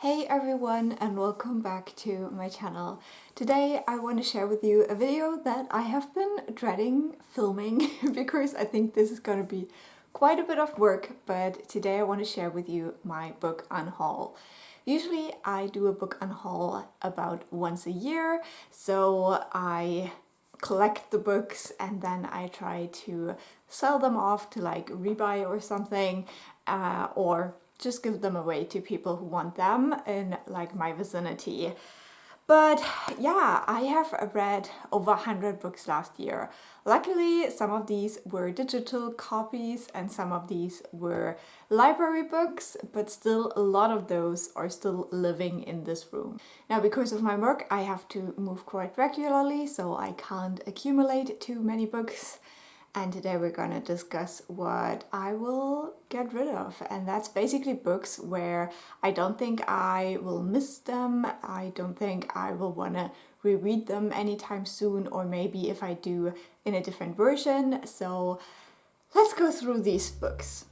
Hey everyone and welcome back to my channel. Today I want to share with you a video that I have been dreading filming because I think this is going to be quite a bit of work, but today I want to share with you my book Unhaul. Usually I do a book unhaul about once a year, so I collect the books and then I try to sell them off to like rebuy or something, or just give them away to people who want them in like my vicinity. But yeah, I have read over 100 books last year. Luckily, some of these were digital copies and some of these were library books, but still a lot of those are still living in this room. Now, because of my work, I have to move quite regularly, so I can't accumulate too many books. And today we're gonna discuss what I will get rid of. And that's basically books where I don't think I will miss them. I don't think I will wanna reread them anytime soon, or maybe if I do, in a different version. So let's go through these books.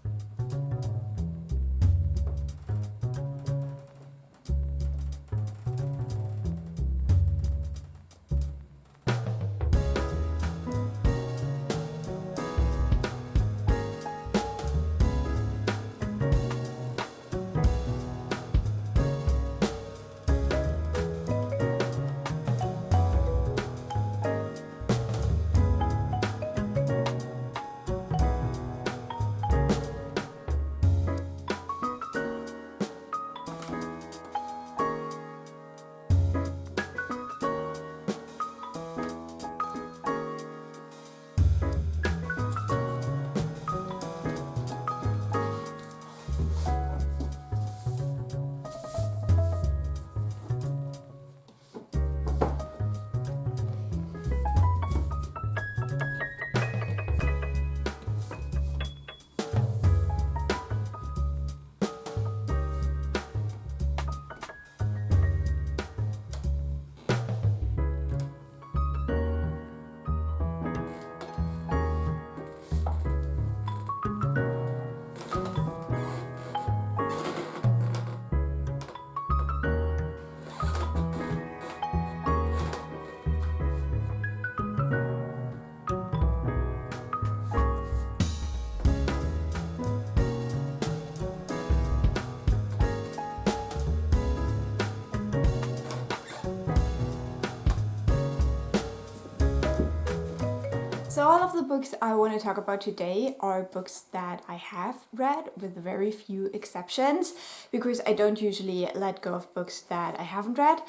So all of the books I want to talk about today are books that I have read, with very few exceptions, because I don't usually let go of books that I haven't read.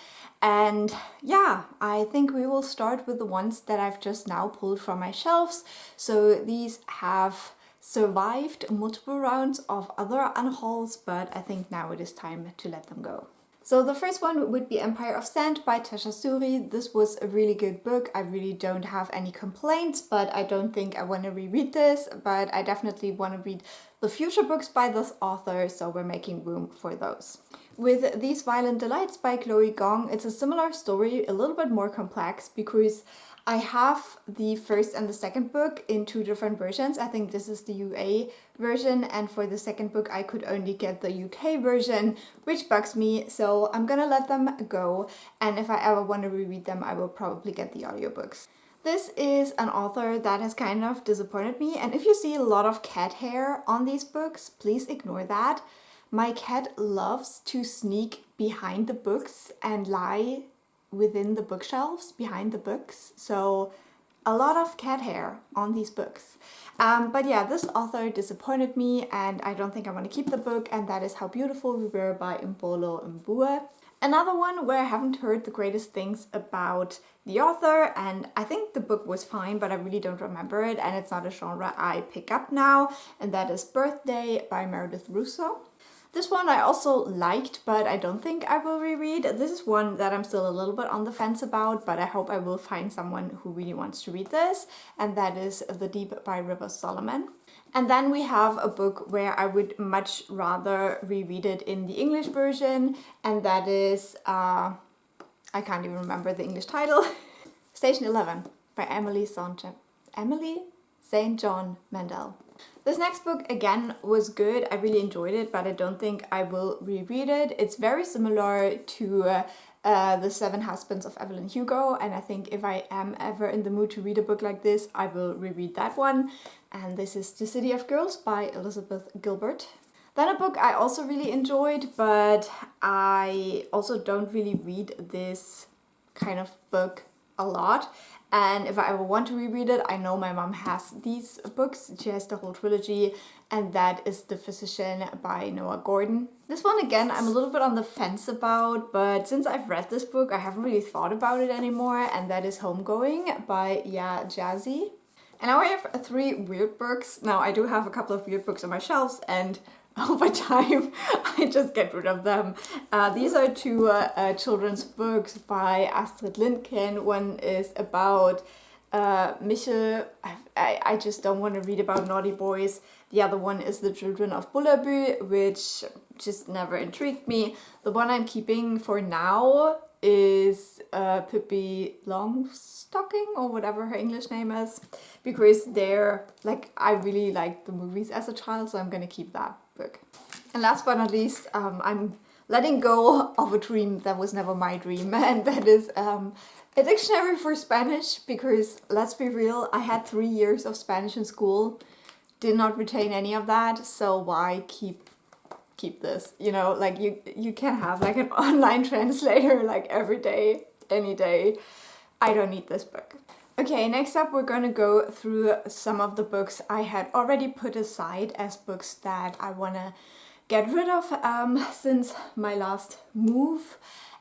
And yeah, I think we will start with the ones that I've just now pulled from my shelves. So these have survived multiple rounds of other unhauls, but I think now it is time to let them go. So the first one would be Empire of Sand by Tasha Suri. This was a really good book. I really don't have any complaints, but I don't think I want to reread this, but I definitely want to read the future books by this author, so we're making room for those. With These Violent Delights by Chloe Gong, it's a similar story, a little bit more complex, because I have the first and the second book in two different versions. I think this is the UA version, and for the second book I could only get the UK version, which bugs me, so I'm gonna let them go, and if I ever want to reread them I will probably get the audiobooks. This is an author that has kind of disappointed me, and if you see a lot of cat hair on these books, please ignore that. My cat loves to sneak behind the books and lie within the bookshelves behind the books, so a lot of cat hair on these books. But yeah, this author disappointed me and I don't think I want to keep the book, and that is How Beautiful We Were by Mbolo Mbue. Another one where I haven't heard the greatest things about the author, and I think the book was fine, but I really don't remember it, and it's not a genre I pick up now, and that is Birthday by Meredith Russo. This one I also liked, but I don't think I will reread. This is one that I'm still a little bit on the fence about, but I hope I will find someone who really wants to read this, and that is The Deep by River Solomon. And then we have a book where I would much rather reread it in the English version, and that is, I can't even remember the English title, Station 11 by Emily St. John Mandel. This next book again was good. I really enjoyed it, but I don't think I will reread it. It's very similar to The Seven Husbands of Evelyn Hugo, and I think if I am ever in the mood to read a book like this, I will reread that one. And this is The City of Girls by Elizabeth Gilbert. Then a book I also really enjoyed, but I also don't really read this kind of book a lot. And if I ever want to reread it, I know my mom has these books. She has the whole trilogy, and that is The Physician by Noah Gordon. This one again, I'm a little bit on the fence about, but since I've read this book, I haven't really thought about it anymore, and that is Homegoing by Ya Jazzy. And now I have 3 weird books. Now I do have a couple of weird books on my shelves, and over time I just get rid of them. These are 2 children's books by Astrid Lindgren. One is about Michel. I just don't want to read about naughty boys. The other one is The Children of Bullerbü, which just never intrigued me. The one I'm keeping for now is Pippi Longstocking, or whatever her English name is, because they're like, I really liked the movies as a child, so I'm gonna keep that book. And last but not least, I'm letting go of a dream that was never my dream, and that is a dictionary for Spanish, because let's be real, I had 3 years of Spanish in school, did not retain any of that, so why keep this, you know? Like you can have like an online translator like every day, any day. I don't need this book. Okay, next up we're gonna go through some of the books I had already put aside as books that I wanna get rid of since my last move.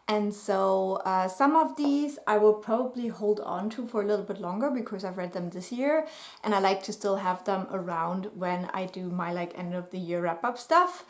And so some of these I will probably hold on to for a little bit longer because I've read them this year, and I like to still have them around when I do my like end of the year wrap up stuff.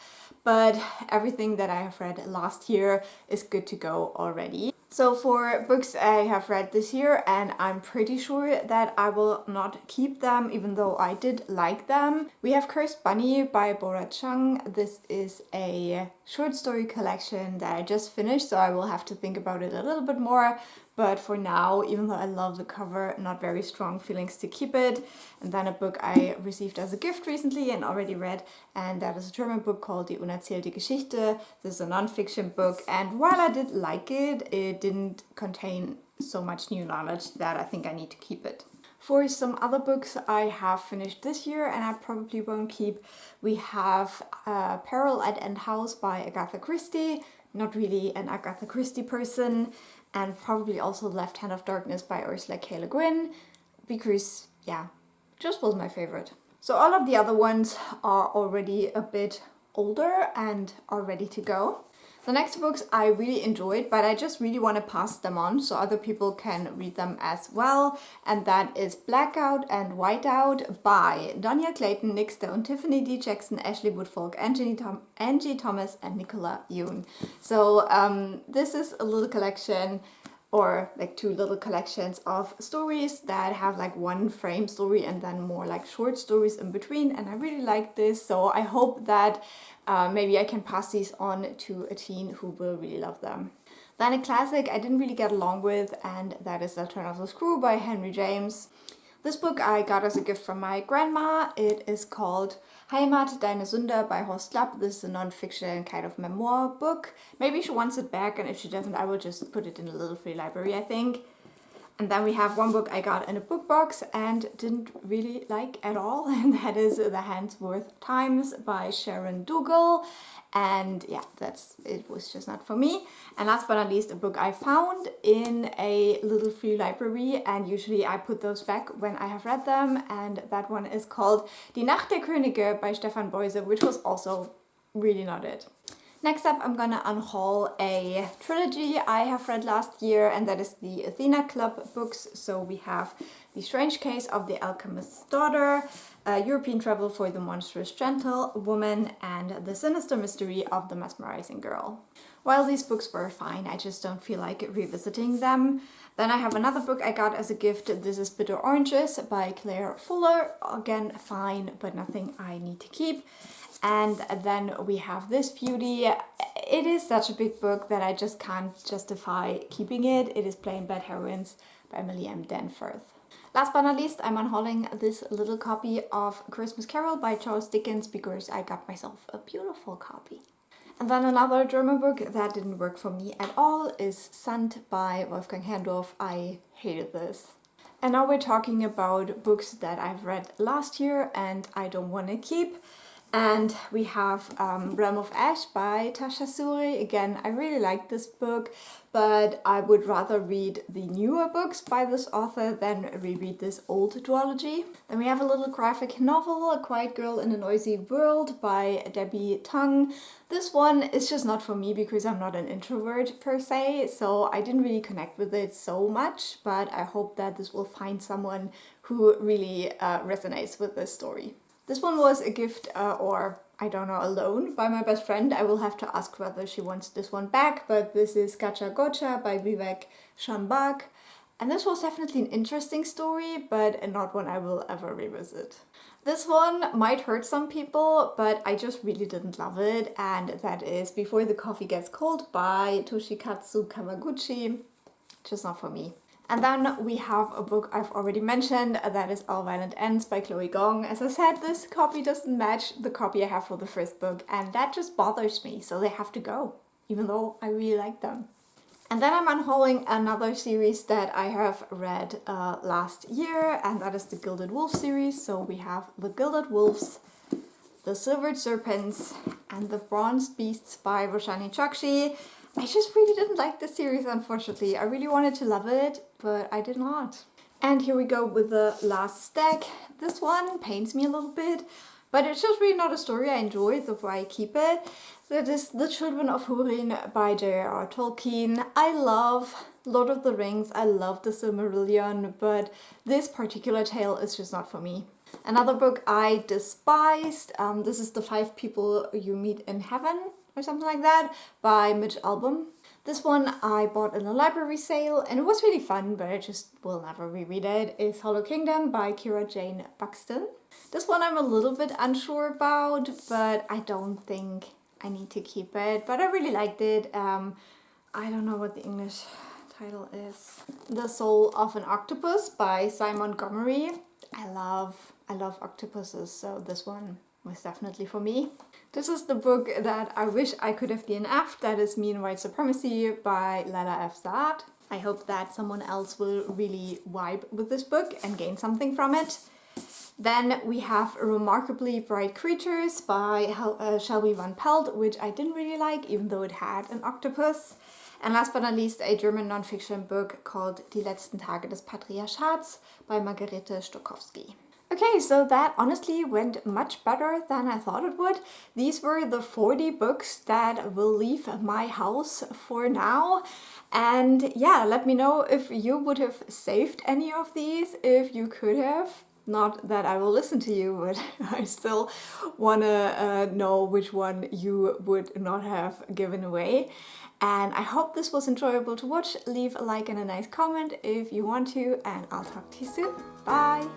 But everything that I have read last year is good to go already. So for books I have read this year, and I'm pretty sure that I will not keep them, even though I did like them. We have Cursed Bunny by Bora Chung. This is a short story collection that I just finished, so I will have to think about it a little bit more. But for now, even though I love the cover, not very strong feelings to keep it. And then a book I received as a gift recently and already read, and that is a German book called Die unerzählte Geschichte. This is a non-fiction book, and while I did like it, it didn't contain so much new knowledge that I think I need to keep it. For some other books I have finished this year and I probably won't keep, we have Peril at End House by Agatha Christie. Not really an Agatha Christie person. And probably also Left Hand of Darkness by Ursula K. Le Guin, because, yeah, just was my favorite. So all of the other ones are already a bit older and are ready to go. The next books I really enjoyed, but I just really want to pass them on so other people can read them as well. And that is Blackout and Whiteout by Donia Clayton, Nick Stone, Tiffany D. Jackson, Ashley Woodfolk, Angie Thomas, and Nicola Yoon. So this is a little collection, or like 2 little collections of stories that have like one frame story and then more like short stories in between, and I really like this, so I hope that maybe I can pass these on to a teen who will really love them. Then a classic I didn't really get along with, and that is The Turn of the Screw by Henry James. This book I got as a gift from my grandma. It is called Heimat, Deine Sünde by Horst Klapp. This is a non-fiction kind of memoir book. Maybe she wants it back, and if she doesn't, I will just put it in a little free library, I think. And then we have one book I got in a book box and didn't really like at all, and that is The Handsworth Times by Sharon Dougal. And yeah, it was just not for me. And last but not least, a book I found in a little free library, and usually I put those back when I have read them, and that one is called Die Nacht der Könige by Stefan Beuse, which was also really not it. Next up, I'm gonna unhaul a trilogy I have read last year, and that is the Athena Club books. So we have The Strange Case of the Alchemist's Daughter, European Travel for the Monstrous Gentlewoman, and The Sinister Mystery of the Mesmerizing Girl. While these books were fine, I just don't feel like revisiting them. Then I have another book I got as a gift. This is Bitter Oranges by Claire Fuller. Again, fine, but nothing I need to keep. And then we have this beauty. It is such a big book that I just can't justify keeping it. It is Plain Bad Heroines by Emily M. Danforth. Last but not least, I'm unhauling this little copy of Christmas Carol by Charles Dickens because I got myself a beautiful copy. And then another German book that didn't work for me at all is Sand by Wolfgang Herrndorff. I hated this. And now we're talking about books that I've read last year and I don't want to keep. And we have Realm of Ash by Tasha Suri. Again, I really like this book, but I would rather read the newer books by this author than reread this old duology. Then we have a little graphic novel, A Quiet Girl in a Noisy World by Debbie Tung. This one is just not for me because I'm not an introvert per se, so I didn't really connect with it so much, but I hope that this will find someone who really resonates with this story. This one was a gift or I don't know, a loan by my best friend. I will have to ask whether she wants this one back, but this is Gacha Gocha by Vivek Shambhak. And this was definitely an interesting story, but not one I will ever revisit. This one might hurt some people, but I just really didn't love it, and that is Before the Coffee Gets Cold by Toshikatsu Kawaguchi. Just not for me. And then we have a book I've already mentioned, that is All Violent Ends by Chloe Gong. As I said, this copy doesn't match the copy I have for the first book, and that just bothers me, so they have to go, even though I really like them. And then I'm unhauling another series that I have read last year, and that is the Gilded Wolf series. So we have The Gilded Wolves, The Silvered Serpents, and The Bronzed Beasts by Roshani Chokshi. I just really didn't like the series, unfortunately. I really wanted to love it, but I did not. And here we go with the last stack. This one pains me a little bit, but it's just really not a story I enjoy, therefore I keep it. That is The Children of Húrin by J.R.R. Tolkien. I love Lord of the Rings, I love The Silmarillion, but this particular tale is just not for me. Another book I despised, this is The Five People You Meet in Heaven, or something like that, by Mitch Albom. This one I bought in a library sale and it was really fun, but I just will never reread it. It's Hollow Kingdom by Kira Jane Buxton. This one I'm a little bit unsure about, but I don't think I need to keep it. But I really liked it. I don't know what the English title is. The Soul of an Octopus by Simon Montgomery. I love octopuses, so this one was definitely for me. This is the book that I wish I could have DNF'd, that is Me and White Supremacy by Lala F. Saad. I hope that someone else will really vibe with this book and gain something from it. Then we have Remarkably Bright Creatures by Shelby Van Pelt, which I didn't really like, even though it had an octopus. And last but not least, a German non-fiction book called Die letzten Tage des Patriarchats by Margarete Stokowski. Okay, so that honestly went much better than I thought it would. These were the 40 books that will leave my house for now. And yeah, let me know if you would have saved any of these, if you could have. Not that I will listen to you, but I still want to know which one you would not have given away. And I hope this was enjoyable to watch. Leave a like and a nice comment if you want to, and I'll talk to you soon. Bye!